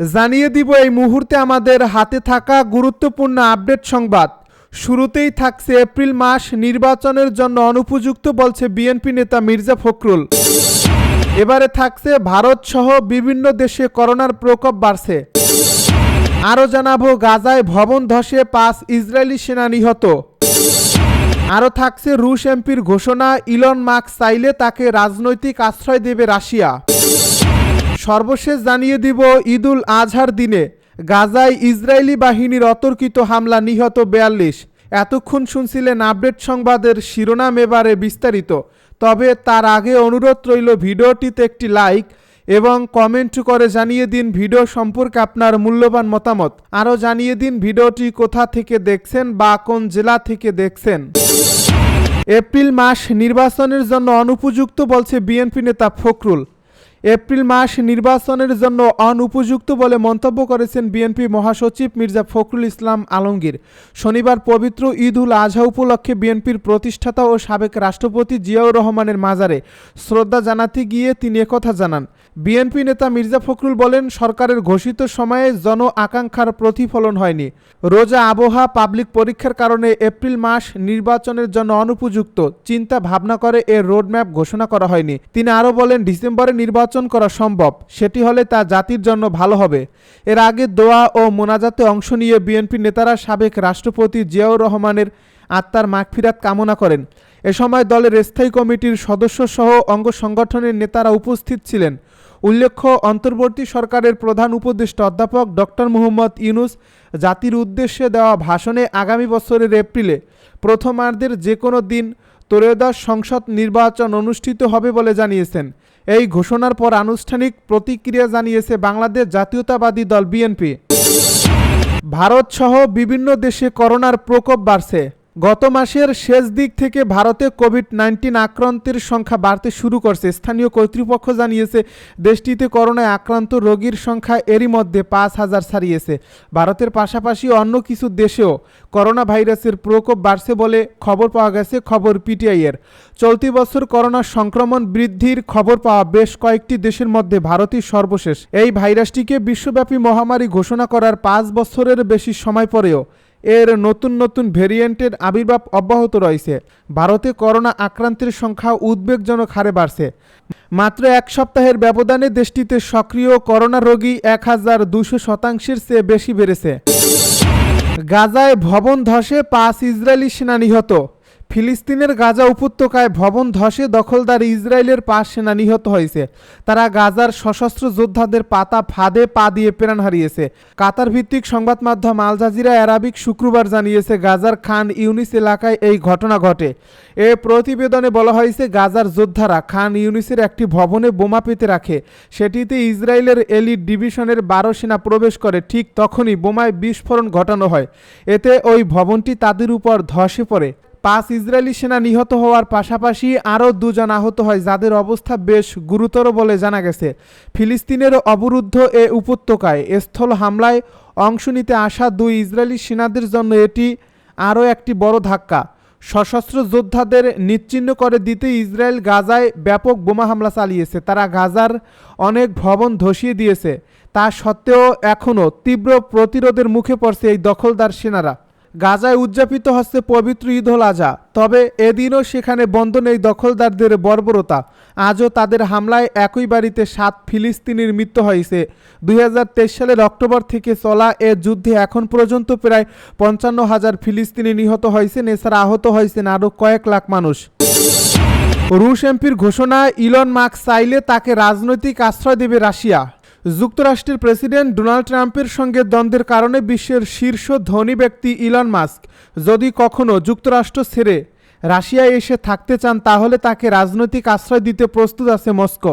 জানিয়ে দিব এই মুহূর্তে আমাদের হাতে থাকা গুরুত্বপূর্ণ আপডেট সংবাদ। শুরুতেই থাকছে এপ্রিল মাস নির্বাচনের জন্য অনুপযুক্ত বলছে বিএনপি নেতা মির্জা ফখরুল। এবারে থাকছে ভারত সহ বিভিন্ন দেশে করোনার প্রকোপ বাড়ছে। আরও জানাবো গাজায় ভবন ধসে 5 ইসরায়েলি সেনা নিহত। আরও থাকছে রুশ এমপির ঘোষণা, ইলন মাস্ক চাইলে তাকে রাজনৈতিক আশ্রয় দেবে রাশিয়া। সর্বশেষ জানিয়ে দিব ঈদুল আজহার দিনে গাজায় ইসরায়েলি বাহিনীর অতর্কিত হামলা, নিহত 42। এতক্ষণ শুনছিলেন আপডেট সংবাদের শিরোনাম, এবারে বিস্তারিত। তবে তার আগে অনুরোধ রইল ভিডিওটিতে একটি লাইক এবং কমেন্ট করে জানিয়ে দিন ভিডিও সম্পর্কে আপনার মূল্যবান মতামত। আরও জানিয়ে দিন ভিডিওটি কোথা থেকে দেখছেন বা কোন জেলা থেকে দেখছেন। এপ্রিল মাস নির্বাচনের জন্য অনুপযুক্ত বলছে বিএনপি নেতা ফখরুল। এপ্রিল মাস নির্বাচনের জন্য অনুপযুক্ত বলে মন্তব্য করেছেন বিএনপি মহাসচিব মির্জা ফখরুল ইসলাম আলমগীর। শনিবার পবিত্র ঈদুল আজহা উপলক্ষে বিএনপির প্রতিষ্ঠাতা ও সাবেক রাষ্ট্রপতি জিয়াউর রহমানের মাজারে শ্রদ্ধা জানাতে গিয়ে তিনি একথা জানান। বিএনপি নেতা মির্জা ফখরুল বলেন, সরকারের ঘোষিত সময়ে জন আকাঙ্ক্ষার প্রতিফলন হয়নি। রোজা আবহাওয়া, পাবলিক পরীক্ষার কারণে এপ্রিল মাস নির্বাচনের জন্য অনুপযুক্ত চিন্তা ভাবনা করে এর রোডম্যাপ ঘোষণা করা হয়নি। তিনি আরও বলেন, ডিসেম্বরে নির্বাচন করা সম্ভব, সেটি হলে তা জাতির জন্য ভালো হবে। এর আগে দোয়া ও মোনাজাতে অংশ নিয়ে বিএনপি নেতারা সাবেক রাষ্ট্রপতি জিয়াউর রহমানের আত্মার মাগফিরাত কামনা করেন। এ সময় দলের স্থায়ী কমিটির সদস্য সহ অঙ্গ সংগঠনের নেতারা উপস্থিত ছিলেন। উল্লেখ্য, অন্তর্বর্তী সরকারের প্রধান উপদেষ্টা অধ্যাপক ডক্টর মোহাম্মদ ইউনূস জাতির উদ্দেশ্যে দেওয়া ভাষণে আগামী বছরের এপ্রিলে প্রথমার্ধের যে কোনো দিন ত্রয়োদশ সংসদ নির্বাচন অনুষ্ঠিত হবে বলে জানিয়েছেন। এই ঘোষণার পর আনুষ্ঠানিক প্রতিক্রিয়া জানিয়েছে বাংলাদেশ জাতীয়তাবাদী দল বিএনপি। ভারত সহ বিভিন্ন দেশে করোনার প্রকোপ বাড়ছে। গত মাসের শেষ দিক থেকে ভারতে কোভিড-19 আক্রান্তের সংখ্যা বাড়তে শুরু করছে। স্থানীয় কর্তৃপক্ষ জানিয়েছে, দেশটিতে করোনায় আক্রান্ত রোগীর সংখ্যা এরই মধ্যে 5,000 ছাড়িয়েছে। ভারতের পাশাপাশি অন্য কিছু দেশেও করোনা ভাইরাসের প্রকোপ বাড়ছে বলে খবর পাওয়া গেছে। খবর পিটিআই-এর। চলতি বছর করোনা সংক্রমণ বৃদ্ধির খবর পাওয়া বেশ কয়েকটি দেশের মধ্যে ভারতই সর্বশেষ। এই ভাইরাসটিকে বিশ্বব্যাপী মহামারী ঘোষণা করার 5 বছরের বেশি সময় পরেও এর নতুন নতুন ভেরিয়েন্টের আবির্ভাব অব্যাহত রয়েছে। ভারতে করোনা আক্রান্তের সংখ্যা উদ্বেগজনক হারে বাড়ছে। মাত্র এক সপ্তাহের ব্যবধানে দেশটিতে সক্রিয় করোনা রোগী 1200% চেয়ে বেশি বেড়েছে। গাজায় ভবন ধসে 5 ইসরায়েলি সেনা নিহত। ফিলিস্তিনের গাজা উপত্যকায় ভবন ধসে দখলদার ইসরায়েলের 5 সেনা নিহত হয়েছে। তারা গাজার সশস্ত্র যোদ্ধাদের পাতা ফাঁদে পা দিয়ে প্রাণ হারিয়েছে। কাতার ভিত্তিক সংবাদ মাধ্যম আল জাজিরা আরাবিক শুক্রবার জানিয়েছে, গাজার খান ইউনিস এলাকায় এই ঘটনা ঘটে। এ প্রতিবেদনে বলা হয়েছে, গাজার যোদ্ধারা খান ইউনিসের একটি ভবনে বোমা পেতে রাখে। সেটিতে ইসরায়েলের এলিট ডিভিশনের 12 সেনা প্রবেশ করে। ঠিক তখনই বোমায় বিস্ফোরণ ঘটানো হয়। এতে ওই ভবনটি তাদের উপর ধসে পড়ে। 5 ইসরায়েলি সেনা নিহত হওয়ার পাশাপাশি আরও 2 জন আহত হয়, যাদের অবস্থা বেশ গুরুতর বলে জানা গেছে। ফিলিস্তিনের অবরুদ্ধ এ উপত্যকায় স্থল হামলায় অংশ নিতে আসা 2 ইসরায়েলি সেনাদের জন্য এটি আরও একটি বড় ধাক্কা। সশস্ত্র যোদ্ধাদের নিশ্চিহ্ন করে দিতে ইসরায়েল গাজায় ব্যাপক বোমা হামলা চালিয়েছে। তারা গাজার অনেক ভবন ধসিয়ে দিয়েছে। তা সত্ত্বেও এখনও তীব্র প্রতিরোধের মুখে পড়ছে এই দখলদার সেনারা। গাজায় উদযাপিত হচ্ছে পবিত্র ঈদুল আজহা, তবে এদিনও সেখানে বন্ধ নেই দখলদারদের বর্বরতা। আজও তাদের হামলায় একই বাড়িতে 7 ফিলিস্তিনির মৃত্যু হয়েছে। 2023 সালের অক্টোবর থেকে চলা এ যুদ্ধে এখন পর্যন্ত প্রায় 55,000 ফিলিস্তিনি নিহত হয়েছেন। এছাড়া আহত হয়েছেন আরও কয়েক লাখ মানুষ। রুশ এমপির ঘোষণা, ইলন মাস্ক চাইলে তাকে রাজনৈতিক আশ্রয় দেবে রাশিয়া। যুক্তরাষ্ট্রের প্রেসিডেন্ট ডোনাল্ড ট্রাম্পের সঙ্গে দ্বন্দ্বের কারণে বিশ্বের শীর্ষ ধনী ব্যক্তি ইলন মাস্ক যদি কখনো যুক্তরাষ্ট্র ছেড়ে রাশিয়ায় এসে থাকতে চান, তাহলে তাকে রাজনৈতিক আশ্রয় দিতে প্রস্তুত আছে মস্কো।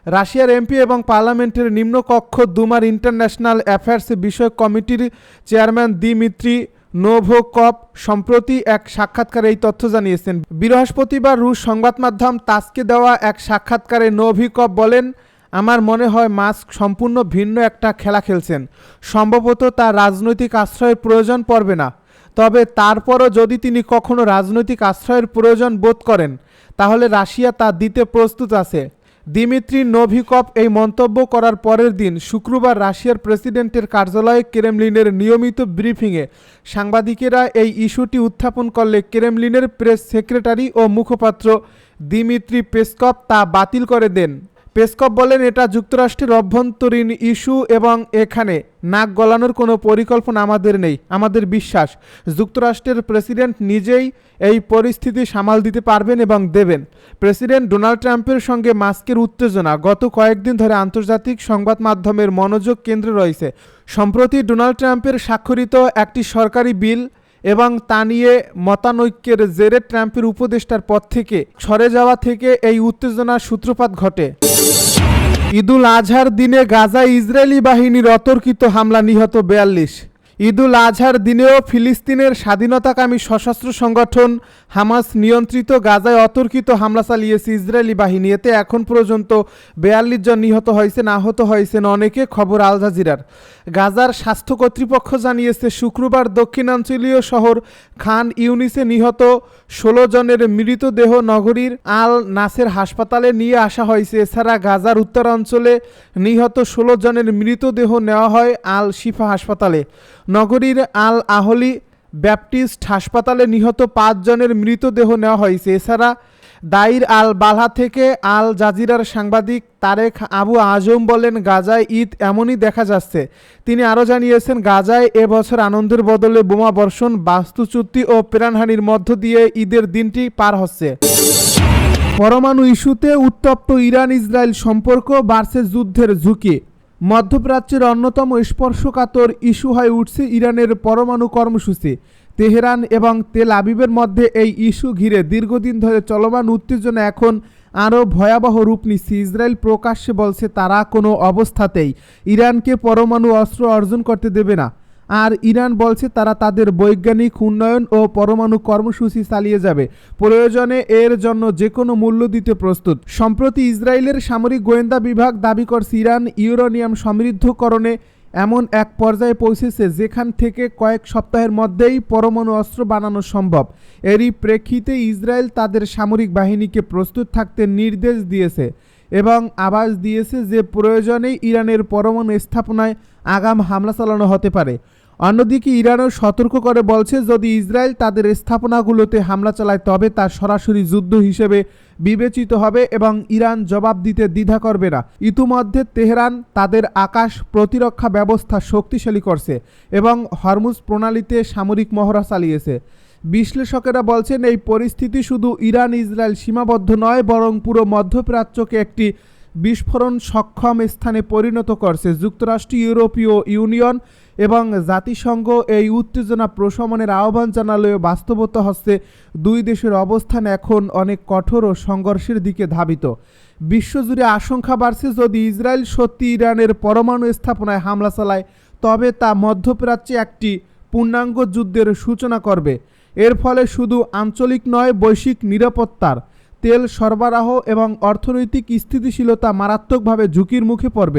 রাশিয়ার এমপি এবং পার্লামেন্টের নিম্নকক্ষ দুমার ইন্টারন্যাশনাল অ্যাফেয়ার্স বিষয়ক কমিটির চেয়ারম্যান দিমিত্রি নোভোকভ সম্প্রতি এক সাক্ষাৎকারে এই তথ্য জানিয়েছেন। বৃহস্পতিবার রুশ সংবাদ মাধ্যম তাসকে দেওয়া এক সাক্ষাৎকারে নোভিকভ বলেন, আমার মনে হয় মাস্ক সম্পূর্ণ ভিন্ন একটা খেলা খেলছেন। সম্ভবত তার রাজনৈতিক আশ্রয়ের প্রয়োজন পড়বে না। তবে তারপরও যদি তিনি কখনো রাজনৈতিক আশ্রয়ের প্রয়োজন বোধ করেন, তাহলে রাশিয়া তা দিতে প্রস্তুত আছে। দিমিত্রি নোভিকভ এই মন্তব্য করার পরের দিন শুক্রবার রাশিয়ার প্রেসিডেন্টের কার্যালয়ে ক্রেমলিনের নিয়মিত ব্রিফিংয়ে সাংবাদিকেরা এই ইস্যুটি উত্থাপন করলে ক্রেমলিনের প্রেস সেক্রেটারি ও মুখপাত্র দিমিত্রি পেসকভ তা বাতিল করে দেন। পেসকভ বলেন, এটা যুক্তরাষ্ট্রের অভ্যন্তরীণ ইস্যু এবং এখানে নাক গলানোর কোনো পরিকল্পনা আমাদের নেই। আমাদের বিশ্বাস যুক্তরাষ্ট্রের প্রেসিডেন্ট নিজেই এই পরিস্থিতি সামাল দিতে পারবেন এবং দেবেন। প্রেসিডেন্ট ডোনাল্ড ট্রাম্পের সঙ্গে মাস্কের উত্তেজনা গত কয়েকদিন ধরে আন্তর্জাতিক সংবাদ মাধ্যমের মনোযোগ কেন্দ্রে রয়েছে। সম্প্রতি ডোনাল্ড ট্রাম্পের স্বাক্ষরিত একটি সরকারি বিল এবং তা নিয়ে মতানৈক্যের জেরে ট্রাম্পের উপদেষ্টার পদ থেকে সরে যাওয়া থেকে এই উত্তেজনার সূত্রপাত ঘটে। ঈদুল আজহার দিনে গাজায় ইসরায়েলি বাহিনীর অতর্কিত হামলা, নিহত 42। ঈদুল আজহার দিনেও ফিলিস্তিনের স্বাধীনতাকামী সশস্ত্র সংগঠন হামাস নিয়ন্ত্রিত গাজায় অতর্কিত হামলা চালিয়েছে ইসরায়েলি বাহিনী। এতে এখন পর্যন্ত 42 জন নিহত হয়েছেন, আহত হয়েছেন অনেকে। খবর আল জাজিরার। গাজার স্বাস্থ্য কর্তৃপক্ষ জানিয়েছে শুক্রবার দক্ষিণাঞ্চলীয় শহর খান ইউনিসে নিহত 16 জনের মৃতদেহ নগরীর আল নাসের হাসপাতালে নিয়ে আসা হয়েছে। এছাড়া গাজার উত্তরাঞ্চলে নিহত 16 জনের মৃতদেহ নেওয়া হয় আল শিফা হাসপাতালে। নগরীর আল আহলি ব্যাপটিস্ট হাসপাতালে নিহত 5 জনের মৃতদেহ নেওয়া হয়েছে। এছাড়া দাইর আল বালহা থেকে আল জাজিরার সাংবাদিক তারেক আবু আজম বলেন, গাজায় ঈদ এমনই দেখা যাচ্ছে। তিনি আরও জানিয়েছেন, গাজায় এবছর আনন্দের বদলে বোমা বর্ষণ, বাস্তুচ্যুতি ও প্রাণহানির মধ্য দিয়ে ঈদের দিনটি পার হচ্ছে। পরমাণু ইস্যুতে উত্তপ্ত ইরান ইসরায়েল সম্পর্ক, বাড়ছে যুদ্ধের ঝুঁকি। মধ্যপ্রাচ্যের অন্যতম স্পর্শকাতর ইস্যু হয়ে উঠছে ইরানের পরমাণু কর্মসূচি। তেহরান এবং তেল আবিবের মধ্যে এই ইস্যু ঘিরে দীর্ঘদিন ধরে চলমান উত্তেজনা এখন আরও ভয়াবহ রূপ নিচ্ছে। ইসরায়েল প্রকাশ্যে বলছে তারা কোনো অবস্থাতেই ইরানকে পরমাণু অস্ত্র অর্জন করতে দেবে না, আর ইরান বলছে তারা তাদের বৈজ্ঞানিক উন্নয়ন ও পরমাণু কর্মসূচি চালিয়ে যাবে, প্রয়োজনে এর জন্য যে কোনো মূল্য দিতে প্রস্তুত। সম্প্রতি ইসরায়েলের সামরিক গোয়েন্দা বিভাগ দাবি করছে ইরান ইউরেনিয়াম সমৃদ্ধকরণে এমন এক পর্যায়ে পৌঁছেছে যেখান থেকে কয়েক সপ্তাহের মধ্যেই পরমাণু অস্ত্র বানানো সম্ভব। এরই প্রেক্ষিতে ইসরায়েল তাদের সামরিক বাহিনীকে প্রস্তুত থাকতে নির্দেশ দিয়েছে এবং আভাস দিয়েছে যে প্রয়োজনেই ইরানের পরমাণু স্থাপনায় আগাম হামলা চালানো হতে পারে। অন্যদিকে ইরানও সতর্ক করে বলছে, যদি ইসরায়েল তাদের স্থাপনাগুলোতে হামলা চালায় তবে তা সরাসরি যুদ্ধ হিসেবে বিবেচিত হবে এবং ইরান জবাব দিতে দ্বিধা করবে না। ইতিমধ্যে তেহরান তাদের আকাশ প্রতিরক্ষা ব্যবস্থা শক্তিশালী করছে এবং হরমুজ প্রণালীতে সামরিক মহড়া চালিয়েছে। বিশ্লেষকেরা বলছেন, এই পরিস্থিতি শুধু ইরান ইসরায়েল সীমাবদ্ধ নয়, বরং পুরো মধ্যপ্রাচ্যকে একটি বিস্ফোরণ সক্ষম স্থানে পরিণত করছে। যুক্তরাষ্ট্র, ইউরোপীয় ইউনিয়ন এবং জাতিসংঘ এই উত্তেজনা প্রশমনের আহ্বান জানালেও বাস্তবতা হচ্ছে দুই দেশের অবস্থান এখন অনেক কঠোর ও সংঘর্ষের দিকে ধাবিত। বিশ্বজুড়ে আশঙ্কা বাড়ছে, যদি ইসরায়েল সত্যি ইরানের পরমাণু স্থাপনায় হামলা চালায় তবে তা মধ্যপ্রাচ্যে একটি পূর্ণাঙ্গ যুদ্ধের সূচনা করবে। এর ফলে শুধু আঞ্চলিক নয়, বৈশ্বিক নিরাপত্তার, তেল সরবরাহ এবং অর্থনৈতিক স্থিতিশীলতা মারাত্মকভাবে ঝুঁকির মুখে পড়বে।